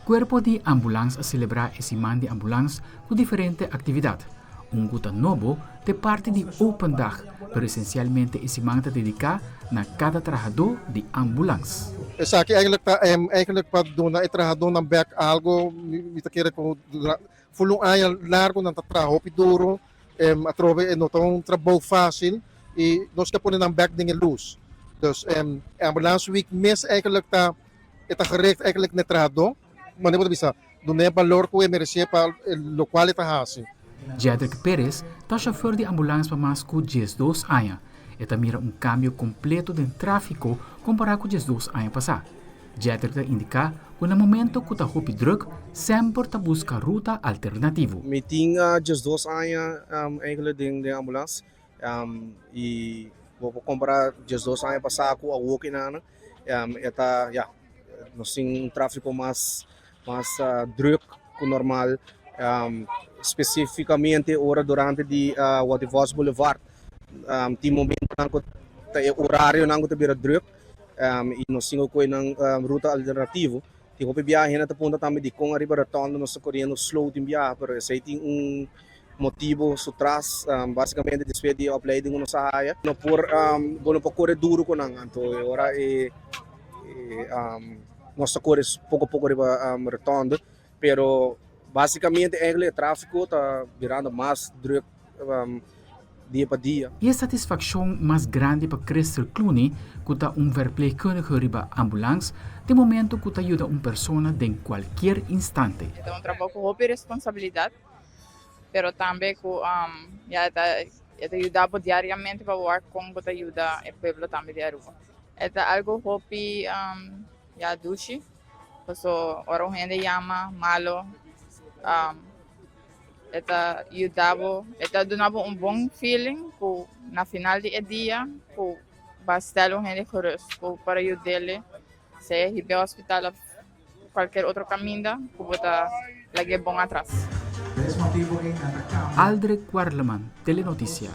Cuerpo de ambulância a celebrar esse man de ambulância com diferente atividade. Guta novo de parte de Open Dag, pero essencialmente esse man está dedicado na cada trabalhador de ambulância. Sa akin eigenlijk pa doon na itrahado ng back algo mitakira ko fulong ay largo ng tatraho piduro atrove no tong trabalho fácil e nós ka po ng back ding luz. Dus ambulance week miss eigenlijk ta ita correct eigenlijk netrado mano mo bisa doon na valor ko emergência pa lo qual ita hasi. Jedrick Perez está chauffeur de ambulância para mais que 2 anos. Eta mira cambio completo de tráfego comparado com 2 anos passados. Jedrick indica que no momento que está hopi druk, sempre está busca ruta alternativa. Me tinha 2 anos eigenlijk de ambulância e vou comparar 2 anos passados com a walking na eta nós tem tráfego mais druk que normal. Especificamente ora durante di Waterfalls Boulevard ti momento nang horário nang te bira druk e nós singo ko ng ruta alternativo ti ko biyahe na punta tami di kung arriba retorno no sa correndo slow din biyahe pero sa ting motivo so tras basicamente después de uploading no sa haya no por bono pa corre duro ko nang anto ora nossa cores pouco riba retorno pero basicamente, o tráfego está virando mais druk dia para dia. E a satisfação mais grande para Christer Clooney, que está verpleegkundige riba ambulância, de momento que ajuda pessoa em qualquer instante. É trabalho com muita responsabilidade, mas também com ajuda diariamente para ver como ajuda o povo também de rua. É algo que duche, porque ora gente chama malo. Esta donava bom feeling na final do dia, bastante gente curiosa para ajudar se ir ao hospital ou qualquer outro caminho, para lagi bom atrás. Aldrich Quarleman, Telenoticia.